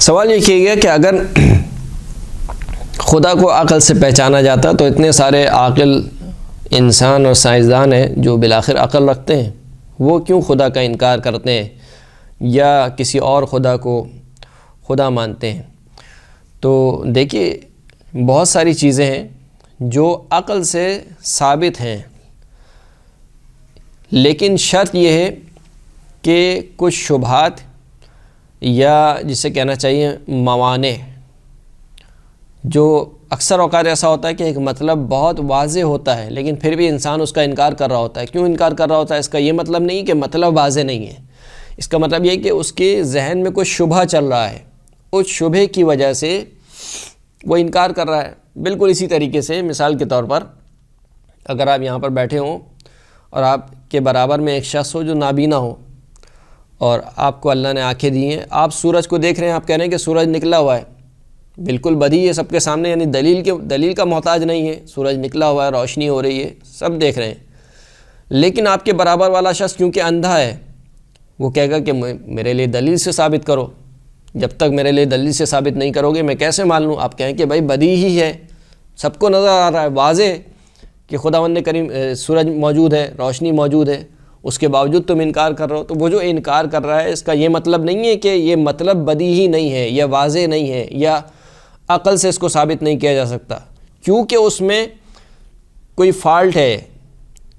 سوال یہ کیا گیا کہ اگر خدا کو عقل سے پہچانا جاتا تو اتنے سارے عاقل انسان اور سائنسدان ہیں جو بالآخر عقل رکھتے ہیں، وہ کیوں خدا کا انکار کرتے ہیں یا کسی اور خدا کو خدا مانتے ہیں؟ تو دیکھیے، بہت ساری چیزیں ہیں جو عقل سے ثابت ہیں، لیکن شرط یہ ہے کہ کچھ شبہات یا جسے کہنا چاہیے موانع، جو اکثر اوقات ایسا ہوتا ہے کہ ایک مطلب بہت واضح ہوتا ہے لیکن پھر بھی انسان اس کا انکار کر رہا ہوتا ہے۔ کیوں انکار کر رہا ہوتا ہے؟ اس کا یہ مطلب نہیں کہ مطلب واضح نہیں ہے، اس کا مطلب یہ کہ اس کے ذہن میں کوئی شبہ چل رہا ہے، اس شبہ کی وجہ سے وہ انکار کر رہا ہے۔ بالکل اسی طریقے سے مثال کے طور پر اگر آپ یہاں پر بیٹھے ہوں اور آپ کے برابر میں ایک شخص ہو جو نابینا ہو اور آپ کو اللہ نے آنکھیں دی ہیں، آپ سورج کو دیکھ رہے ہیں، آپ کہہ رہے ہیں کہ سورج نکلا ہوا ہے، بالکل بدیہی ہے سب کے سامنے، یعنی دلیل کا محتاج نہیں ہے، سورج نکلا ہوا ہے، روشنی ہو رہی ہے، سب دیکھ رہے ہیں۔ لیکن آپ کے برابر والا شخص کیونکہ اندھا ہے، وہ کہے گا کہ میرے لیے دلیل سے ثابت کرو، جب تک میرے لیے دلیل سے ثابت نہیں کرو گے میں کیسے مان لوں؟ آپ کہیں کہ بھائی بدیہی ہے، سب کو نظر آ رہا ہے، واضح کہ خداوند کریم سورج موجود ہے، روشنی موجود ہے، اس کے باوجود تم انکار کر رہے ہو۔ تو وہ جو انکار کر رہا ہے اس کا یہ مطلب نہیں ہے کہ یہ مطلب بدیہی نہیں ہے یا واضح نہیں ہے یا عقل سے اس کو ثابت نہیں کیا جا سکتا، کیونکہ اس میں کوئی فالٹ ہے،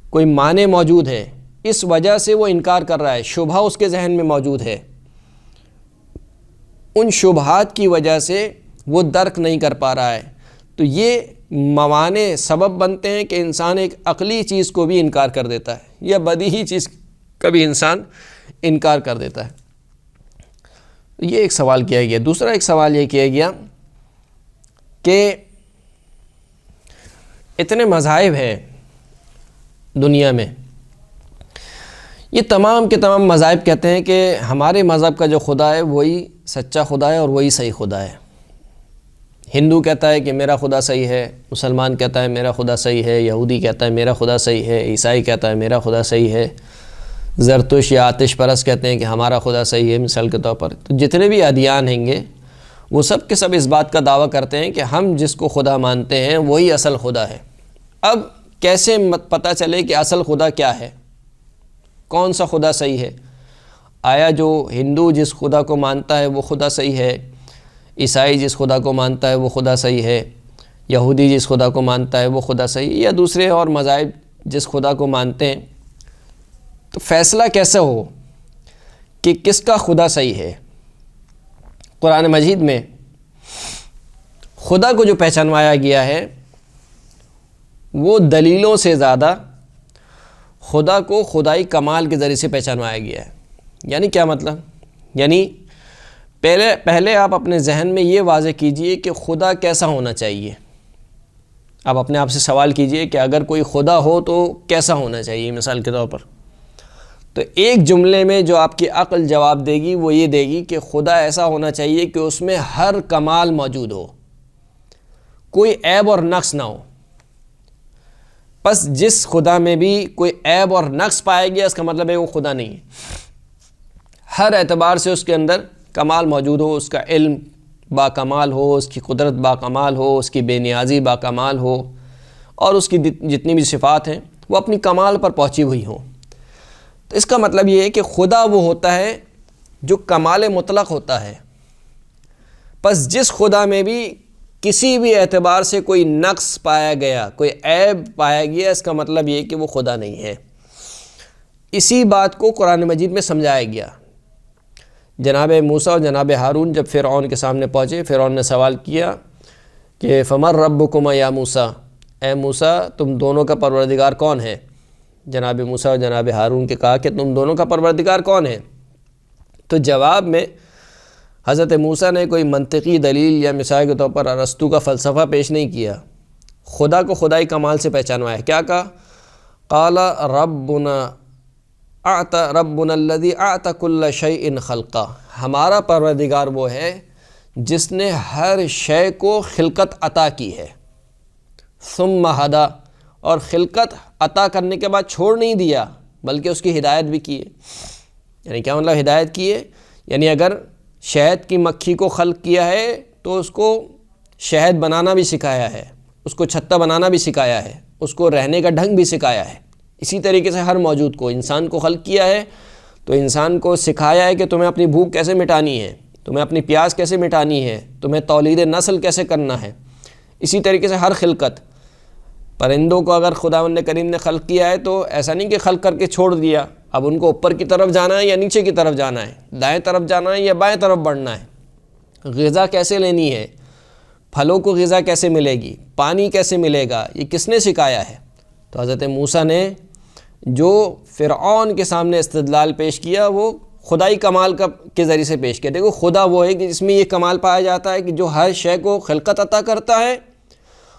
کوئی معنی موجود ہے، اس وجہ سے وہ انکار کر رہا ہے، شبہ اس کے ذہن میں موجود ہے، ان شبہات کی وجہ سے وہ درک نہیں کر پا رہا ہے۔ تو یہ موانع سبب بنتے ہیں کہ انسان ایک عقلی چیز کو بھی انکار کر دیتا ہے یا بدیہی چیز کا بھی انسان انکار کر دیتا ہے۔ یہ ایک سوال کیا گیا۔ دوسرا ایک سوال یہ کیا گیا کہ اتنے مذاہب ہیں دنیا میں، یہ تمام کے تمام مذاہب کہتے ہیں کہ ہمارے مذہب کا جو خدا ہے وہی سچا خدا ہے اور وہی صحیح خدا ہے۔ ہندو کہتا ہے کہ میرا خدا صحیح ہے، مسلمان کہتا ہے میرا خدا صحیح ہے، یہودی کہتا ہے میرا خدا صحیح ہے، عیسائی کہتا ہے میرا خدا صحیح ہے، زرتش یا آتش پرست کہتے ہیں کہ ہمارا خدا صحیح ہے مثال کے طور پر۔ تو جتنے بھی ادیان ہیں گے وہ سب کے سب اس بات کا دعویٰ کرتے ہیں کہ ہم جس کو خدا مانتے ہیں وہی اصل خدا ہے۔ اب کیسے پتہ چلے کہ اصل خدا کیا ہے، کون سا خدا صحیح ہے؟ آیا جو ہندو جس خدا کو مانتا ہے وہ خدا صحیح ہے، عیسائی جس خدا کو مانتا ہے وہ خدا صحیح ہے، یہودی جس خدا کو مانتا ہے وہ خدا صحیح ہے، یا دوسرے اور مذاہب جس خدا کو مانتے ہیں؟ تو فیصلہ کیسے ہو کہ کس کا خدا صحیح ہے؟ قرآن مجید میں خدا کو جو پہچانوایا گیا ہے وہ دلیلوں سے زیادہ خدا کو خدائی کمال کے ذریعے سے پہچانوایا گیا ہے۔ یعنی کیا مطلب؟ یعنی پہلے آپ اپنے ذہن میں یہ واضح کیجئے کہ خدا کیسا ہونا چاہیے۔ آپ اپنے آپ سے سوال کیجئے کہ اگر کوئی خدا ہو تو کیسا ہونا چاہیے مثال کے طور پر۔ تو ایک جملے میں جو آپ کی عقل جواب دے گی وہ یہ دے گی کہ خدا ایسا ہونا چاہیے کہ اس میں ہر کمال موجود ہو، کوئی عیب اور نقص نہ ہو۔ بس جس خدا میں بھی کوئی عیب اور نقص پائے گیا اس کا مطلب ہے وہ خدا نہیں ہے۔ ہر اعتبار سے اس کے اندر کمال موجود ہو، اس کا علم با کمال ہو، اس کی قدرت با کمال ہو، اس کی بے نیازی با کمال ہو، اور اس کی جتنی بھی صفات ہیں وہ اپنی کمال پر پہنچی ہوئی ہوں۔ تو اس کا مطلب یہ ہے کہ خدا وہ ہوتا ہے جو کمال مطلق ہوتا ہے۔ پس جس خدا میں بھی کسی بھی اعتبار سے کوئی نقص پایا گیا، کوئی عیب پایا گیا، اس کا مطلب یہ ہے کہ وہ خدا نہیں ہے۔ اسی بات کو قرآن مجید میں سمجھایا گیا۔ جناب موسیٰ اور جناب ہارون جب فرعون کے سامنے پہنچے، فرعون نے سوال کیا کہ فمن ربکما یا موسیٰ، اے موسیٰ تم دونوں کا پروردگار کون ہے؟ جناب موسیٰ اور جناب ہارون کے کہا کہ تم دونوں کا پروردگار کون ہے؟ تو جواب میں حضرت موسیٰ نے کوئی منطقی دلیل یا مثال کے طور پر ارسطو کا فلسفہ پیش نہیں کیا، خدا کو خدائی کمال سے پہچانوایا۔ کیا کہا؟ قال ربنا الذی اعطى كل شیء خلقہ، ہمارا پروردگار وہ ہے جس نے ہر شے کو خلقت عطا کی ہے، ثم ہدی، اور خلقت عطا کرنے کے بعد چھوڑ نہیں دیا بلکہ اس کی ہدایت بھی کی ہے۔ یعنی کیا مطلب ہدایت کی ہے؟ یعنی اگر شہد کی مکھی کو خلق کیا ہے تو اس کو شہد بنانا بھی سکھایا ہے، اس کو چھتا بنانا بھی سکھایا ہے، اس کو رہنے کا ڈھنگ بھی سکھایا ہے۔ اسی طریقے سے ہر موجود کو، انسان کو خلق کیا ہے تو انسان کو سکھایا ہے کہ تمہیں اپنی بھوک کیسے مٹانی ہے، تمہیں اپنی پیاس کیسے مٹانی ہے، تمہیں تولید نسل کیسے کرنا ہے۔ اسی طریقے سے ہر خلقت، پرندوں کو اگر خداوند کریم نے خلق کیا ہے تو ایسا نہیں کہ خلق کر کے چھوڑ دیا، اب ان کو اوپر کی طرف جانا ہے یا نیچے کی طرف جانا ہے، دائیں طرف جانا ہے یا بائیں طرف بڑھنا ہے، غذا کیسے لینی ہے، پھلوں کو غذا کیسے ملے گی، پانی کیسے ملے گا، یہ کس نے سکھایا ہے۔ تو حضرت موسیٰ نے جو فرعون کے سامنے استدلال پیش کیا وہ خدائی کمال کے ذریعے سے پیش کیا۔ دیکھو خدا وہ ہے کہ جس میں یہ کمال پایا جاتا ہے کہ جو ہر شے کو خلقت عطا کرتا ہے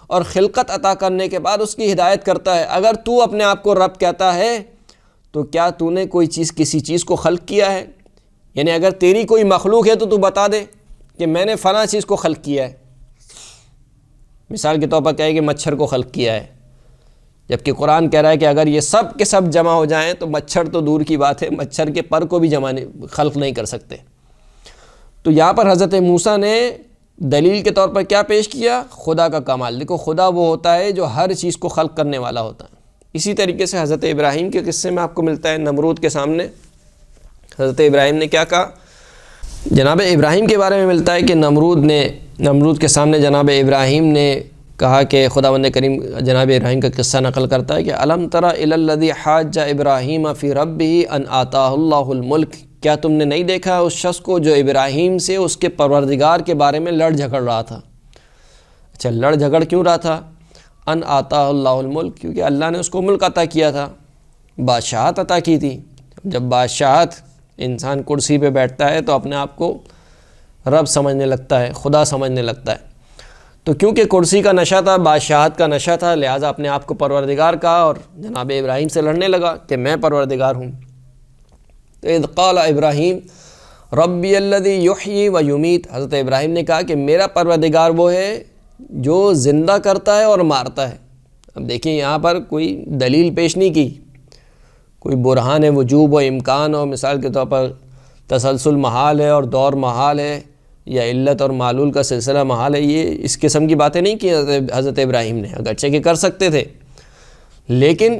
اور خلقت عطا کرنے کے بعد اس کی ہدایت کرتا ہے۔ اگر تو اپنے آپ کو رب کہتا ہے تو کیا تو نے کوئی چیز کسی چیز کو خلق کیا ہے؟ یعنی اگر تیری کوئی مخلوق ہے تو بتا دے کہ میں نے فلاں چیز کو خلق کیا ہے۔ مثال کے طور پر کہے کہ مچھر کو خلق کیا ہے، جبکہ قرآن کہہ رہا ہے کہ اگر یہ سب کے سب جمع ہو جائیں تو مچھر تو دور کی بات ہے، مچھر کے پر کو بھی خلق نہیں کر سکتے۔ تو یہاں پر حضرت موسیٰ نے دلیل کے طور پر کیا پیش کیا؟ خدا کا کمال۔ دیکھو خدا وہ ہوتا ہے جو ہر چیز کو خلق کرنے والا ہوتا ہے۔ اسی طریقے سے حضرت ابراہیم کے قصے میں آپ کو ملتا ہے، نمرود کے سامنے حضرت ابراہیم نے کیا کہا؟ جناب ابراہیم کے بارے میں ملتا ہے کہ نمرود کے سامنے جناب ابراہیم نے کہا کہ خداوند کریم جناب ابراہیم کا قصہ نقل کرتا ہے کہ الم تر الی الذی حاج ابراہیم فی ربہ ان آتاہ اللہ الملک، کیا تم نے نہیں دیکھا اس شخص کو جو ابراہیم سے اس کے پروردگار کے بارے میں لڑ جھگڑ رہا تھا؟ اچھا، لڑ جھگڑ کیوں رہا تھا؟ ان آتاہ اللہ الملک، کیونکہ اللہ نے اس کو ملک عطا کیا تھا، بادشاہت عطا کی تھی۔ جب بادشاہت، انسان کرسی پہ بیٹھتا ہے تو اپنے آپ کو رب سمجھنے لگتا ہے، خدا سمجھنے لگتا ہے۔ تو کیونکہ کرسی کا نشہ تھا، بادشاہت کا نشہ تھا، لہٰذا اپنے آپ کو پروردگار کہا اور جناب ابراہیم سے لڑنے لگا کہ میں پروردگار ہوں۔ تو اذ قال ابراہیم ربی الذی یحیی و یمیت، حضرت ابراہیم نے کہا کہ میرا پروردگار وہ ہے جو زندہ کرتا ہے اور مارتا ہے۔ اب دیکھیں یہاں پر کوئی دلیل پیش نہیں کی، کوئی برہان وجوب و امکان اور مثال کے طور پر تسلسل محال ہے اور دور محال ہے یا علت اور معلول کا سلسلہ محال ہے، یہ اس قسم کی باتیں نہیں کی حضرت ابراہیم نے، اگرچہ کہ کر سکتے تھے، لیکن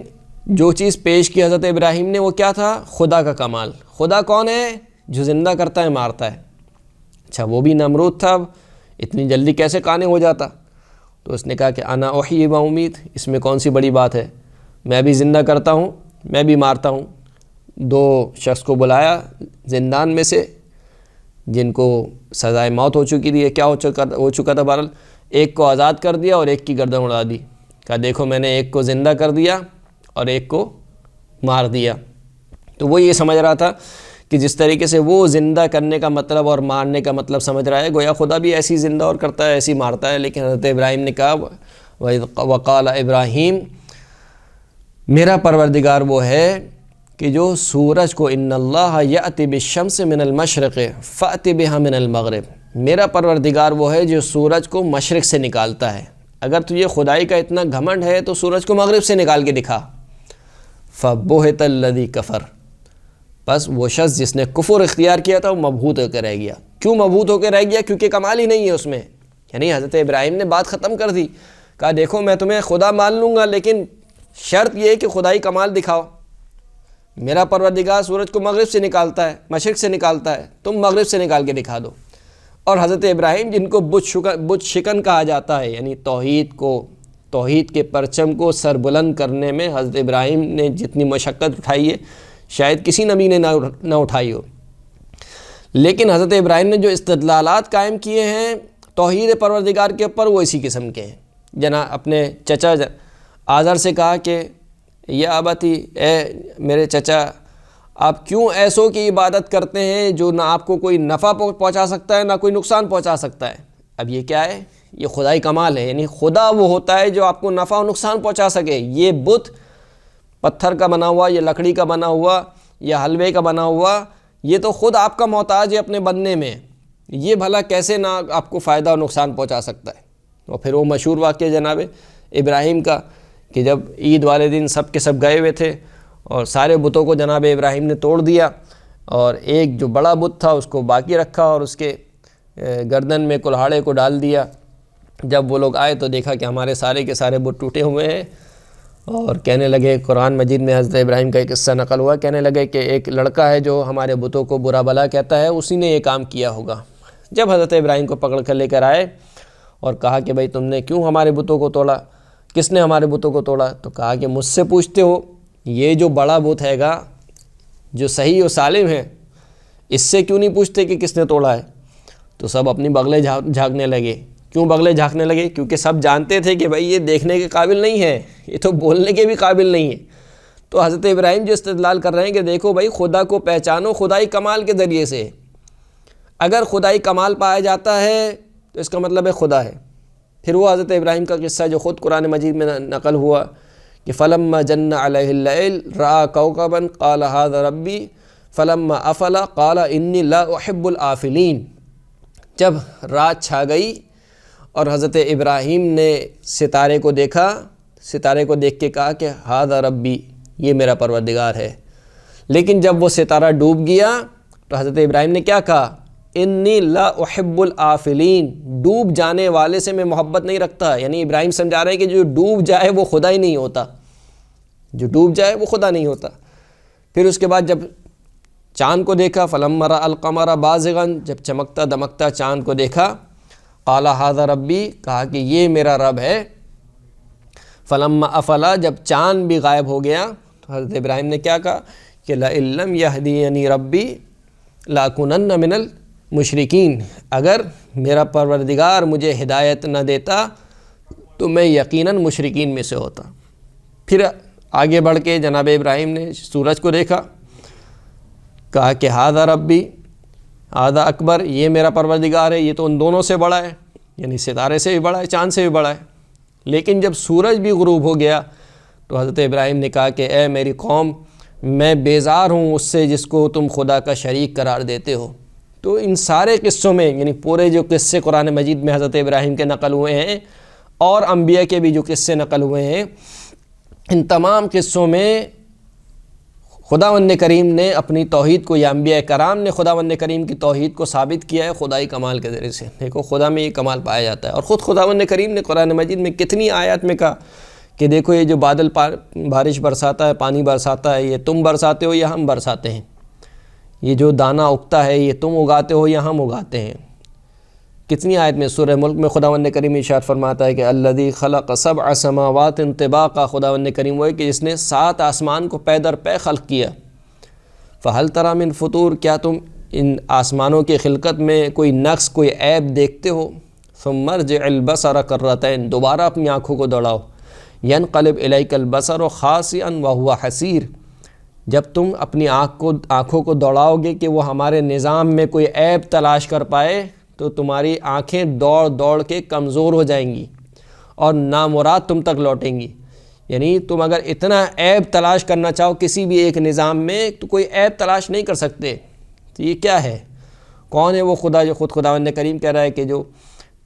جو چیز پیش کی حضرت ابراہیم نے وہ کیا تھا؟ خدا کا کمال۔ خدا کون ہے؟ جو زندہ کرتا ہے، مارتا ہے۔ اچھا، وہ بھی نمرود تھا، اتنی جلدی کیسے قانع ہو جاتا؟ تو اس نے کہا کہ انا احیی و امیت، اس میں کون سی بڑی بات ہے، میں بھی زندہ کرتا ہوں، میں بھی مارتا ہوں۔ دو شخص کو بلایا زندان میں سے جن کو سزائے موت ہو چکی تھی، کیا ہو چکا تھا، بہرحال ایک کو آزاد کر دیا اور ایک کی گردن اڑا دی، کہا دیکھو میں نے ایک کو زندہ کر دیا اور ایک کو مار دیا۔ تو وہ یہ سمجھ رہا تھا کہ جس طریقے سے وہ زندہ کرنے کا مطلب اور مارنے کا مطلب سمجھ رہا ہے، گویا خدا بھی ایسی زندہ اور کرتا ہے، ایسی مارتا ہے۔ لیکن حضرت ابراہیم نے کہا وقال ابراہیم، میرا پروردگار وہ ہے کہ جو سورج کو ان اللہ یأتی بالشمس من المشرق فأتی بہا من المغرب، میرا پروردگار وہ ہے جو سورج کو مشرق سے نکالتا ہے، اگر تجھے خدائی کا اتنا گھمنڈ ہے تو سورج کو مغرب سے نکال کے دکھا۔ فبہت الذی کفر، بس وہ شخص جس نے کفر اختیار کیا تھا وہ مبہوت ہو کے رہ گیا۔ کیوں مبہوت ہو کے رہ گیا؟ کیونکہ کمال ہی نہیں ہے اس میں۔ یعنی حضرت ابراہیم نے بات ختم کر دی، کہا دیکھو میں تمہیں خدا مان لوں گا لیکن شرط یہ ہے کہ خدائی کمال دکھاؤ۔ میرا پروردگار سورج کو مغرب سے نکالتا ہے، مشرق سے نکالتا ہے، تم مغرب سے نکال کے دکھا دو۔ اور حضرت ابراہیم جن کو بت شکن کہا جاتا ہے، یعنی توحید کے پرچم کو سر بلند کرنے میں حضرت ابراہیم نے جتنی مشقت اٹھائی ہے شاید کسی نبی نے نہ اٹھائی ہو، لیکن حضرت ابراہیم نے جو استدلالات قائم کیے ہیں توحید پروردگار کے اوپر وہ اسی قسم کے ہیں۔ اپنے چچا آزر سے کہا کہ یا ابتی، اے میرے چچا، آپ کیوں ایسوں کی عبادت کرتے ہیں جو نہ آپ کو کوئی نفع پہنچا سکتا ہے نہ کوئی نقصان پہنچا سکتا ہے؟ اب یہ کیا ہے؟ یہ خدائی کمال ہے، یعنی خدا وہ ہوتا ہے جو آپ کو نفع و نقصان پہنچا سکے۔ یہ بت پتھر کا بنا ہوا یا لکڑی کا بنا ہوا یا حلوے کا بنا ہوا، یہ تو خود آپ کا محتاج ہے اپنے بننے میں، یہ بھلا کیسے نہ آپ کو فائدہ و نقصان پہنچا سکتا ہے؟ اور پھر وہ مشہور واقعہ جناب ابراہیم کا کہ جب عید والے دن سب کے سب گئے ہوئے تھے اور سارے بتوں کو جناب ابراہیم نے توڑ دیا، اور ایک جو بڑا بت تھا اس کو باقی رکھا اور اس کے گردن میں کلہاڑے کو ڈال دیا۔ جب وہ لوگ آئے تو دیکھا کہ ہمارے سارے کے سارے بت ٹوٹے ہوئے ہیں، اور کہنے لگے، قرآن مجید میں حضرت ابراہیم کا ایک قصہ نقل ہوا، کہنے لگے کہ ایک لڑکا ہے جو ہمارے بتوں کو برا بھلا کہتا ہے، اسی نے یہ کام کیا ہوگا۔ جب حضرت ابراہیم کو پکڑ کر لے کر آئے اور کہا کہ بھائی تم نے کیوں ہمارے بتوں کو توڑا، کس نے ہمارے بتوں کو توڑا؟ تو کہا کہ مجھ سے پوچھتے ہو، یہ جو بڑا بت ہے گا جو صحیح و سالم ہے، اس سے کیوں نہیں پوچھتے کہ کس نے توڑا ہے؟ تو سب اپنی بغلیں جھانکنے لگے۔ کیوں بغلیں جھانکنے لگے؟ کیونکہ سب جانتے تھے کہ بھائی یہ دیکھنے کے قابل نہیں ہے، یہ تو بولنے کے بھی قابل نہیں ہے۔ تو حضرت ابراہیم جو استدلال کر رہے ہیں کہ دیکھو بھائی خدا کو پہچانو خدائی کمال کے ذریعے سے، اگر خدائی کمال پایا جاتا ہے تو اس کا مطلب ہے خدا ہے۔ پھر وہ حضرت ابراہیم کا قصہ جو خود قرآن مجید میں نقل ہوا کہ فلما جن علیہ اللیل رأى کوکبا قال ھذا ربی فلما افل قال انی لا احب الآفلین۔ جب رات چھا گئی اور حضرت ابراہیم نے ستارے کو دیکھا، ستارے کو دیکھ کے کہا کہ ھذا ربی، یہ میرا پروردگار ہے۔ لیکن جب وہ ستارہ ڈوب گیا تو حضرت ابراہیم نے کیا کہا؟ انی لا احب الآفلین، ڈوب جانے والے سے میں محبت نہیں رکھتا۔ یعنی ابراہیم سمجھا رہے ہیں کہ جو ڈوب جائے وہ خدا ہی نہیں ہوتا، جو ڈوب جائے وہ خدا نہیں ہوتا۔ پھر اس کے بعد جب چاند کو دیکھا، فلما رأى القمر بازغا، جب چمکتا دمکتا چاند کو دیکھا، قال ھذا ربی، کہا کہ یہ میرا رب ہے۔ فلما افلا، جب چاند بھی غائب ہو گیا تو حضرت ابراہیم نے کیا کہا کہ لئن لم یہدینی ربی لاکونن من المشرکین، اگر میرا پروردگار مجھے ہدایت نہ دیتا تو میں یقیناً مشرکین میں سے ہوتا۔ پھر آگے بڑھ کے جناب ابراہیم نے سورج کو دیکھا، کہا کہ ھذا ربی ھذا اکبر، یہ میرا پروردگار ہے، یہ تو ان دونوں سے بڑا ہے، یعنی ستارے سے بھی بڑا ہے، چاند سے بھی بڑا ہے۔ لیکن جب سورج بھی غروب ہو گیا تو حضرت ابراہیم نے کہا کہ اے میری قوم، میں بیزار ہوں اس سے جس کو تم خدا کا شریک قرار دیتے ہو۔ تو ان سارے قصوں میں، یعنی پورے جو قصے قرآن مجید میں حضرت ابراہیم کے نقل ہوئے ہیں اور انبیاء کے بھی جو قصے نقل ہوئے ہیں، ان تمام قصوں میں خداوند کریم نے اپنی توحید کو، یا انبیاء کرام نے خداوند کریم کی توحید کو ثابت کیا ہے خدائی کمال کے ذریعے سے۔ دیکھو خدا میں یہ کمال پایا جاتا ہے، اور خود خداوند کریم نے قرآن مجید میں کتنی آیات میں کہا کہ دیکھو یہ جو بادل بارش برساتا ہے، پانی برساتا ہے، یہ تم برساتے ہو یا ہم برساتے ہیں۔ یہ جو دانہ اگتا ہے یہ تم اگاتے ہو یا ہم اگاتے ہیں۔ کتنی آیت میں سورہ ملک میں خداوند کریم ارشاد فرماتا ہے کہ الذی خلق سبع سماوات طباقا، خداوند کریم وہ ہے کہ جس نے 7 آسمان کو پے در پے خلق کیا۔ فہل تری من فطور، کیا تم ان آسمانوں کی خلقت میں کوئی نقص، کوئی عیب دیکھتے ہو؟ ثم ارجع البصر کرتین، دوبارہ اپنی آنکھوں کو دوڑاؤ، ینقلب الیک البصر خاسئا وہو حسیر، جب تم اپنی آنکھوں کو دوڑاؤ گے کہ وہ ہمارے نظام میں کوئی عیب تلاش کر پائے تو تمہاری آنکھیں دوڑ دوڑ کے کمزور ہو جائیں گی اور نامراد تم تک لوٹیں گی۔ یعنی تم اگر اتنا عیب تلاش کرنا چاہو کسی بھی ایک نظام میں تو کوئی عیب تلاش نہیں کر سکتے۔ تو یہ کیا ہے؟ کون ہے وہ خدا جو خود خداوند کریم کہہ رہا ہے کہ جو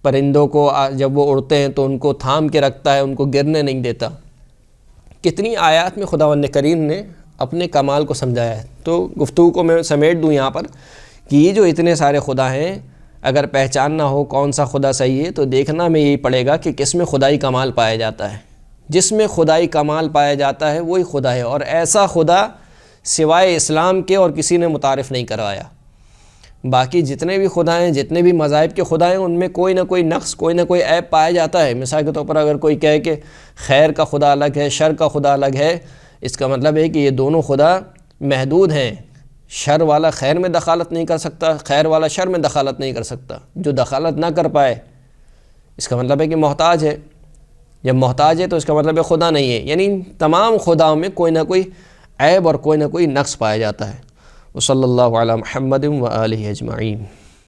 پرندوں کو جب وہ اڑتے ہیں تو ان کو تھام کے رکھتا ہے، ان کو گرنے نہیں دیتا۔ کتنی آیات میں خداوند کریم نے اپنے کمال کو سمجھایا ہے۔ تو گفتگو کو میں سمیٹ دوں یہاں پر کہ یہ جو اتنے سارے خدا ہیں، اگر پہچاننا ہو کون سا خدا صحیح ہے تو دیکھنا میں یہی پڑے گا کہ کس میں خدائی کمال پایا جاتا ہے۔ جس میں خدائی کمال پایا جاتا ہے وہی خدا ہے، اور ایسا خدا سوائے اسلام کے اور کسی نے متعارف نہیں کروایا۔ باقی جتنے بھی خدا ہیں، جتنے بھی مذاہب کے خدا ہیں، ان میں کوئی نہ کوئی نقص، کوئی نہ کوئی عیب پایا جاتا ہے۔ مثال کے طور پر اگر کوئی کہے کہ خیر کا خدا الگ ہے، شر کا خدا الگ ہے، اس کا مطلب ہے کہ یہ دونوں خدا محدود ہیں۔ شر والا خیر میں دخالت نہیں کر سکتا، خیر والا شر میں دخالت نہیں کر سکتا۔ جو دخالت نہ کر پائے اس کا مطلب ہے کہ محتاج ہے۔ جب محتاج ہے تو اس کا مطلب ہے خدا نہیں ہے۔ یعنی تمام خداؤں میں کوئی نہ کوئی عیب اور کوئی نہ کوئی نقص پایا جاتا ہے۔ وصلی اللہ علی محمد و آلہ اجمعین۔